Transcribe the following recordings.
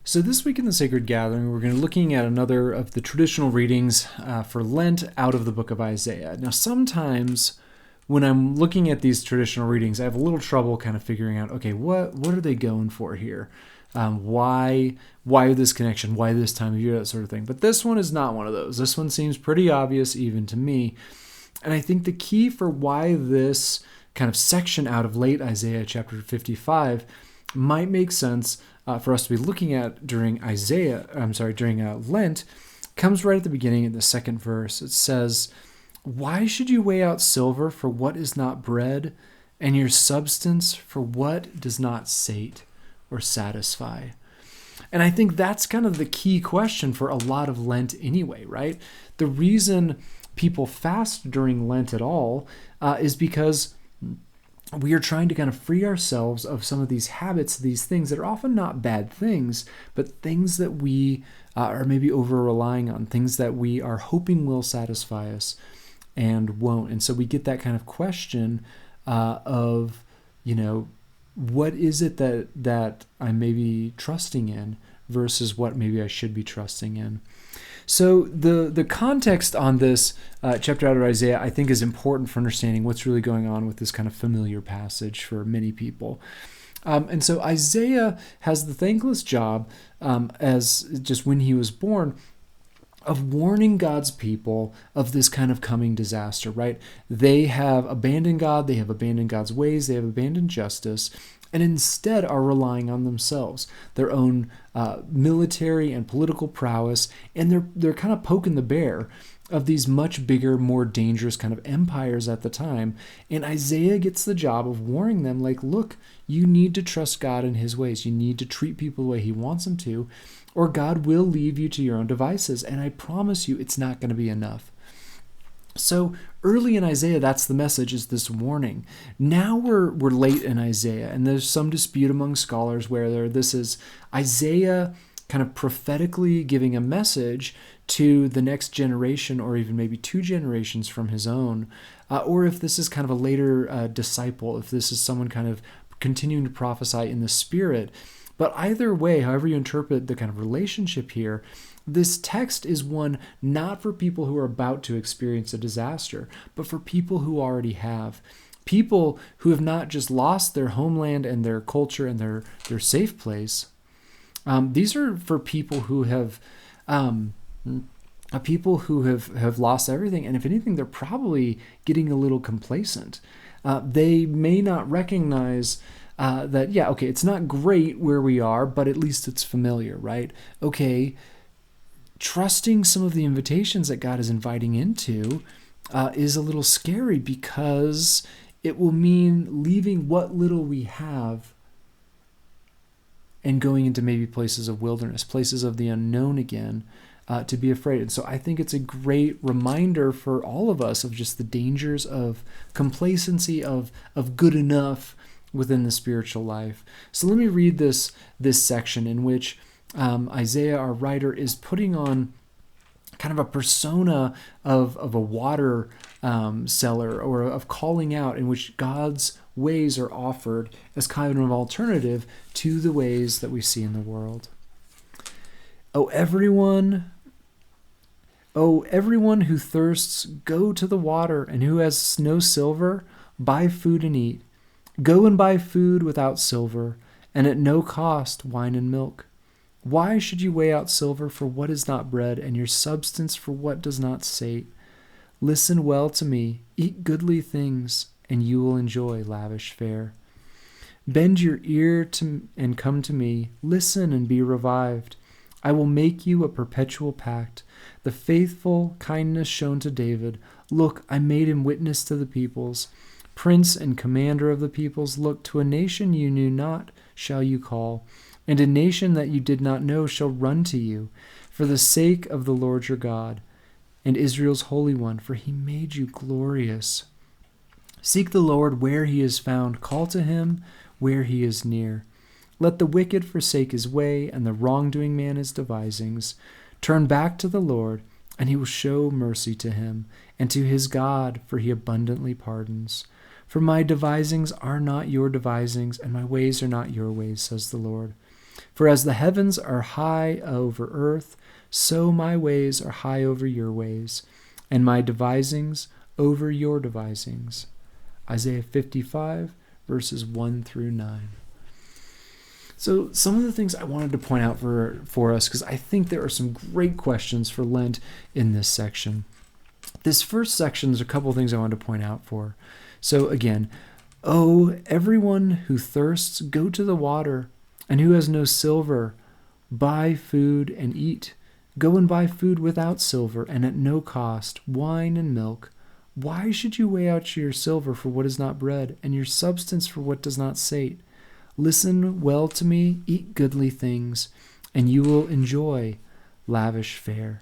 So this week in the Sacred Gathering, we're going to be looking at another of the traditional readings for Lent out of the book of Isaiah. Now, sometimes when I'm looking at these traditional readings, I have a little trouble kind of figuring out, okay, what are they going for here? Why this connection? Why this time of year? That sort of thing. But this one is not one of those. This one seems pretty obvious even to me. And I think the key for why this kind of section out of late Isaiah chapter 55 might make sense for us to be looking at during Lent, comes right at the beginning in the second verse. It says, "Why should you weigh out silver for what is not bread, and your substance for what does not sate or satisfy?" And I think that's kind of the key question for a lot of Lent anyway, right? The reason people fast during Lent at all is because we are trying to kind of free ourselves of some of these habits, these things that are often not bad things, but things that we are maybe over-relying on, things that we are hoping will satisfy us and won't. And so we get that kind of question of, what is it that I'm maybe trusting in versus what maybe I should be trusting in. So the context on this chapter out of Isaiah, I think, is important for understanding what's really going on with this kind of familiar passage for many people. And so Isaiah has the thankless job, as just when he was born, of warning God's people of this kind of coming disaster, right? They have abandoned God, they have abandoned God's ways, they have abandoned justice, and instead are relying on themselves, their own military and political prowess, and they're kind of poking the bear of these much bigger, more dangerous kind of empires at the time. And Isaiah gets the job of warning them, like, look, you need to trust God in his ways. You need to treat people the way he wants them to, or God will leave you to your own devices. And I promise you, it's not going to be enough. So early in Isaiah, that's the message, is this warning. Now we're late in Isaiah, and there's some dispute among scholars whether this is Isaiah kind of prophetically giving a message to the next generation, or even maybe two generations from his own, or if this is kind of a later disciple, if this is someone kind of continuing to prophesy in the Spirit. But either way, however you interpret the kind of relationship here, this text is one not for people who are about to experience a disaster, but for people who already have. People who have not just lost their homeland and their culture and their safe place. These are for people who have lost everything, and if anything, they're probably getting a little complacent. They may not recognize that, it's not great where we are, but at least it's familiar, right? Okay, trusting some of the invitations that God is inviting into is a little scary, because it will mean leaving what little we have and going into maybe places of wilderness, places of the unknown again, to be afraid. And so I think it's a great reminder for all of us of just the dangers of complacency, of good enough within the spiritual life. So let me read this section in which Isaiah, our writer, is putting on kind of a persona of a water seller, or of calling out, in which God's ways are offered as kind of an alternative to the ways that we see in the world. Everyone who thirsts, go to the water, and who has no silver, buy food and eat. Go and buy food without silver, and at no cost wine and milk. Why should you weigh out silver for what is not bread, and your substance for what does not sate? Listen well to me, eat goodly things, and you will enjoy lavish fare. Bend your ear and come to me. Listen and be revived. I will make you a perpetual pact, the faithful kindness shown to David. Look, I made him witness to the peoples. Prince and commander of the peoples, look, to a nation you knew not shall you call, and a nation that you did not know shall run to you, for the sake of the Lord your God, and Israel's Holy One, for he made you glorious. Seek the Lord where he is found, call to him where he is near. Let the wicked forsake his way, and the wrongdoing man his devisings. Turn back to the Lord, and he will show mercy to him, and to his God, for he abundantly pardons. For my devisings are not your devisings, and my ways are not your ways, says the Lord. For as the heavens are high over earth, so my ways are high over your ways, and my devisings over your devisings. Isaiah 55, verses 1 through 9. So some of the things I wanted to point out for us, because I think there are some great questions for Lent in this section. This first section, there's a couple of things I wanted to point out for. So again, oh, everyone who thirsts, go to the water, and who has no silver, buy food and eat. Go and buy food without silver, and at no cost, wine and milk. Why should you weigh out your silver for what is not bread, and your substance for what does not sate? Listen well to me, eat goodly things, and you will enjoy lavish fare.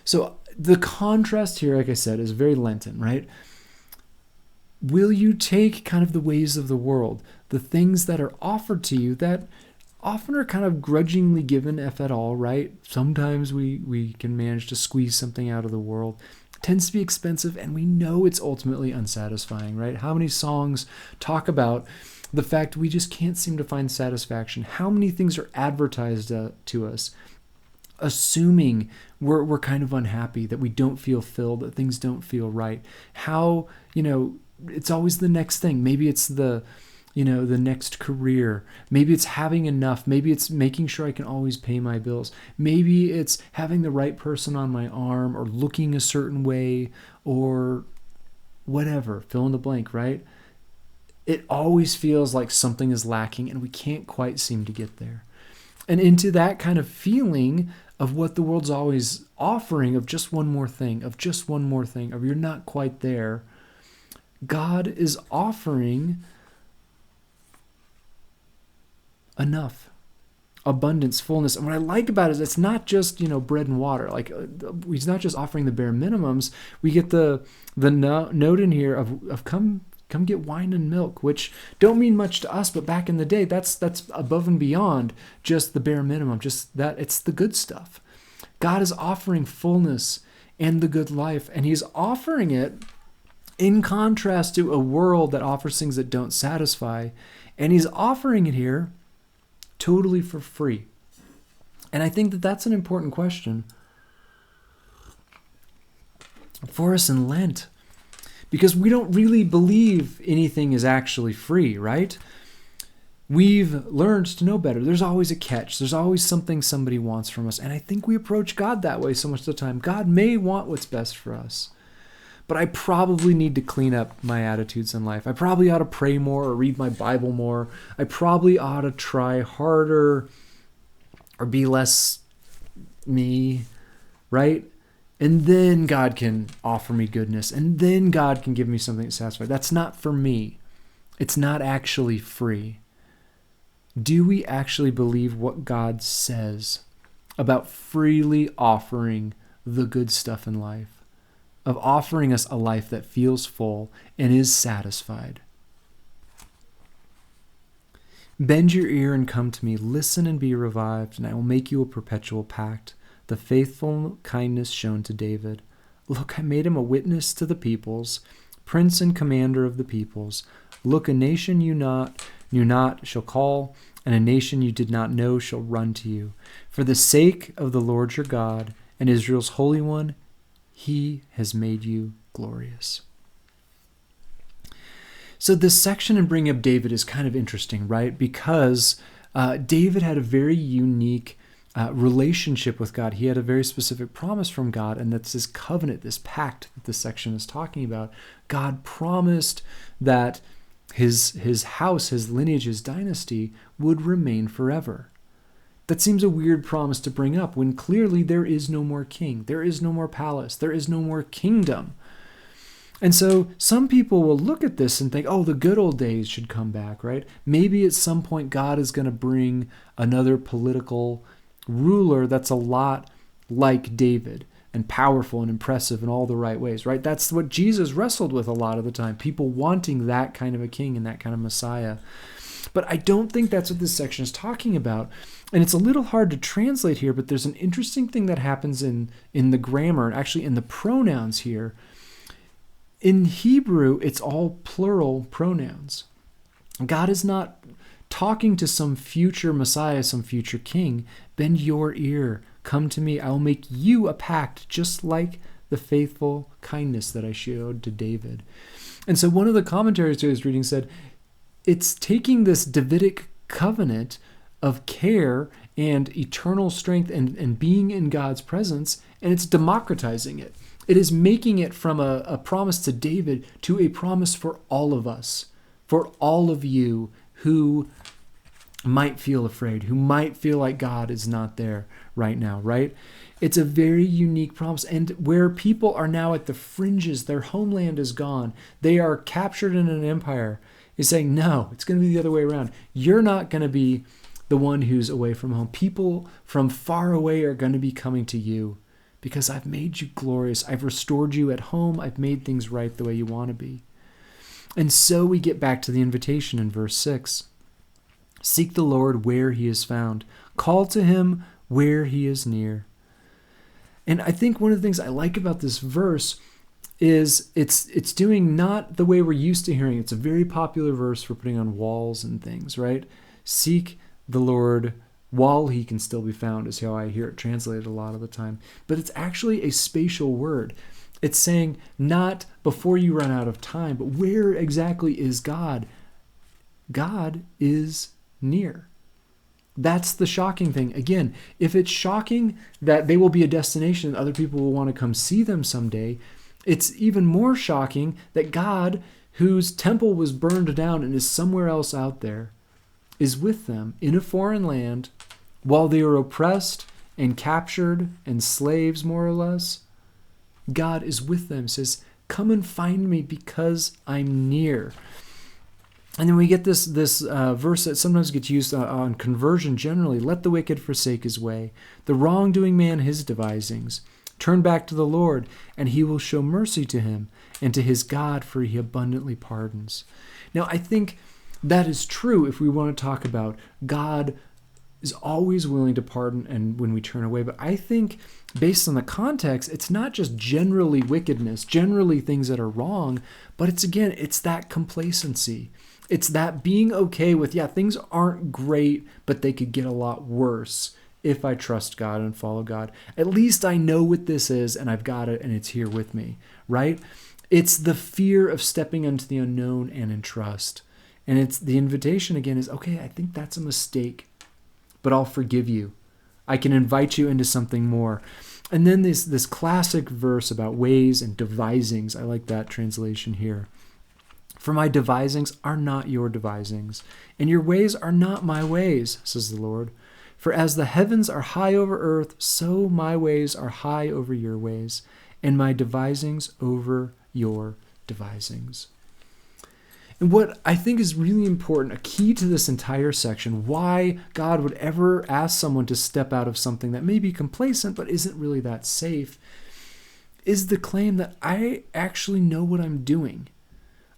So the contrast here, like I said, is very Lenten, right? Will you take kind of the ways of the world, the things that are offered to you that often are kind of grudgingly given, if at all, right? Sometimes we can manage to squeeze something out of the world. It tends to be expensive, and we know it's ultimately unsatisfying, right? How many songs talk about the fact we just can't seem to find satisfaction? How many things are advertised to us, assuming we're kind of unhappy, that we don't feel filled, that things don't feel right? How, it's always the next thing. Maybe it's the next career. Maybe it's having enough. Maybe it's making sure I can always pay my bills. Maybe it's having the right person on my arm, or looking a certain way, or whatever, fill in the blank, right? It always feels like something is lacking, and we can't quite seem to get there. And into that kind of feeling of what the world's always offering, of just one more thing, of you're not quite there, God is offering enough, abundance, fullness. And what I like about it is it's not just, bread and water. Like, he's not just offering the bare minimums. We get the note in here of come get wine and milk, which don't mean much to us, but back in the day, that's above and beyond just the bare minimum, just that it's the good stuff. God is offering fullness and the good life, and he's offering it in contrast to a world that offers things that don't satisfy, and he's offering it here totally for free. And I think that that's an important question for us in Lent, because we don't really believe anything is actually free, right? We've learned to know better. There's always a catch. There's always something somebody wants from us. And I think we approach God that way so much of the time. God may want what's best for us, but I probably need to clean up my attitudes in life. I probably ought to pray more or read my Bible more. I probably ought to try harder or be less me, right? And then God can offer me goodness, and then God can give me something to satisfy. That's not for me. It's not actually free. Do we actually believe what God says about freely offering the good stuff in life, of offering us a life that feels full and is satisfied? Bend your ear and come to me. Listen and be revived, and I will make you a perpetual pact, the faithful kindness shown to David. Look, I made him a witness to the peoples, prince and commander of the peoples. Look, a nation you knew not shall call, and a nation you did not know shall run to you. For the sake of the Lord your God and Israel's Holy One, he has made you glorious. So this section in bringing up David is kind of interesting, right? Because David had a very unique relationship with God. He had a very specific promise from God, and that's this covenant, this pact that this section is talking about. God promised that his house, his lineage, his dynasty would remain forever. That seems a weird promise to bring up when clearly there is no more king, there is no more palace, there is no more kingdom. And so some people will look at this and think, oh, the good old days should come back, right? Maybe at some point God is going to bring another political ruler that's a lot like David, and powerful and impressive in all the right ways, right? That's what Jesus wrestled with a lot of the time, people wanting that kind of a king and that kind of Messiah. But I don't think that's what this section is talking about. And it's a little hard to translate here, but there's an interesting thing that happens in the grammar, and actually in the pronouns here. In Hebrew, it's all plural pronouns. God is not talking to some future Messiah, some future king. Bend your ear. Come to me. I will make you a pact just like the faithful kindness that I showed to David. And so one of the commentaries I was reading said, it's taking this Davidic covenant of care and eternal strength and being in God's presence, and it's democratizing it. It is making it from a promise to David to a promise for all of us, for all of you who might feel afraid, who might feel like God is not there right now, right? It's a very unique promise. And where people are now at the fringes, their homeland is gone, they are captured in an empire, is saying, no, it's going to be the other way around. You're not going to be the one who's away from home. People from far away are going to be coming to you because I've made you glorious. I've restored you at home. I've made things right the way you want to be. And so we get back to the invitation in verse 6. Seek the Lord where he is found. Call to him where he is near. And I think one of the things I like about this verse is it's doing not the way we're used to hearing. It's a very popular verse for putting on walls and things, right? Seek the Lord while he can still be found is how I hear it translated a lot of the time. But it's actually a spatial word. It's saying not before you run out of time, but where exactly is God? God is near. That's the shocking thing. Again, if it's shocking that they will be a destination and other people will want to come see them someday, it's even more shocking that God, whose temple was burned down and is somewhere else out there, is with them in a foreign land while they are oppressed and captured and slaves, more or less. God is with them, says, come and find me because I'm near. And then we get this verse that sometimes gets used on conversion generally. Let the wicked forsake his way, the wrongdoing man his devisings. Turn back to the Lord, and he will show mercy to him, and to his God, for he abundantly pardons. Now, I think that is true if we want to talk about God is always willing to pardon and when we turn away. But I think based on the context, it's not just generally wickedness, generally things that are wrong, but it's that complacency. It's that being okay with, things aren't great, but they could get a lot worse if I trust God and follow God. At least I know what this is and I've got it and it's here with me, right? It's the fear of stepping into the unknown and in trust. And it's the invitation again is, okay, I think that's a mistake, but I'll forgive you. I can invite you into something more. And then this classic verse about ways and devisings. I like that translation here. For my devisings are not your devisings, and your ways are not my ways, says the Lord. For as the heavens are high over earth, so my ways are high over your ways, and my devisings over your devisings. And what I think is really important, a key to this entire section, why God would ever ask someone to step out of something that may be complacent but isn't really that safe, is the claim that I actually know what I'm doing.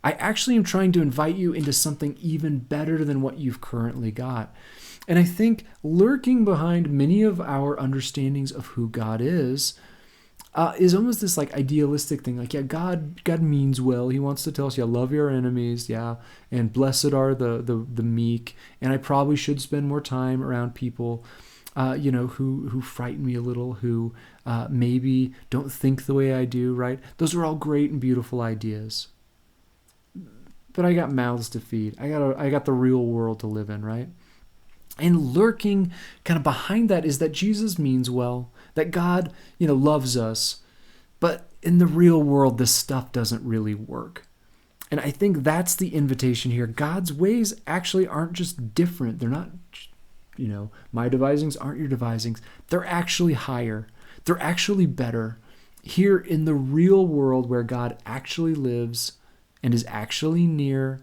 I actually am trying to invite you into something even better than what you've currently got. And I think lurking behind many of our understandings of who God is almost this like idealistic thing. Like, God means well. He wants to tell us, love your enemies, and blessed are the meek. And I probably should spend more time around people, who frighten me a little, who maybe don't think the way I do, right? Those are all great and beautiful ideas. But I got mouths to feed. I got the real world to live in, right? And lurking kind of behind that is that Jesus means well, that God, loves us. But in the real world, this stuff doesn't really work. And I think that's the invitation here. God's ways actually aren't just different. They're not, my devisings aren't your devisings. They're actually higher. They're actually better. Here in the real world where God actually lives and is actually near,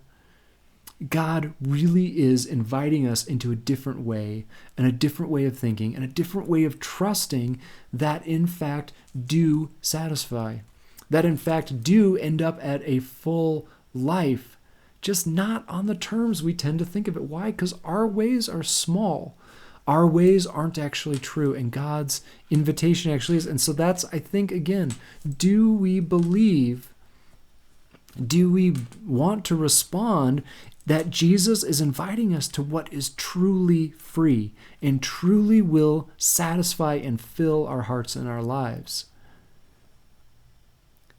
God really is inviting us into a different way and a different way of thinking and a different way of trusting that in fact do satisfy, that in fact do end up at a full life, just not on the terms we tend to think of it. Why? Because our ways are small. Our ways aren't actually true, and God's invitation actually is. And so that's, I think, again, do we believe? Do we want to respond that Jesus is inviting us to what is truly free and truly will satisfy and fill our hearts and our lives.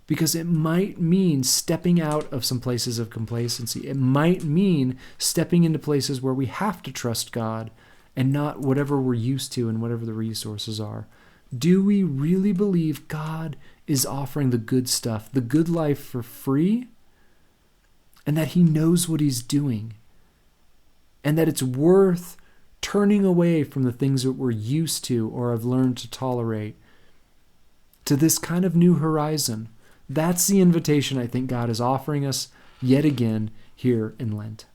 Because it might mean stepping out of some places of complacency. It might mean stepping into places where we have to trust God and not whatever we're used to and whatever the resources are. Do we really believe God is offering the good stuff, the good life for free, and that he knows what he's doing, and that it's worth turning away from the things that we're used to or have learned to tolerate to this kind of new horizon? That's the invitation I think God is offering us yet again here in Lent.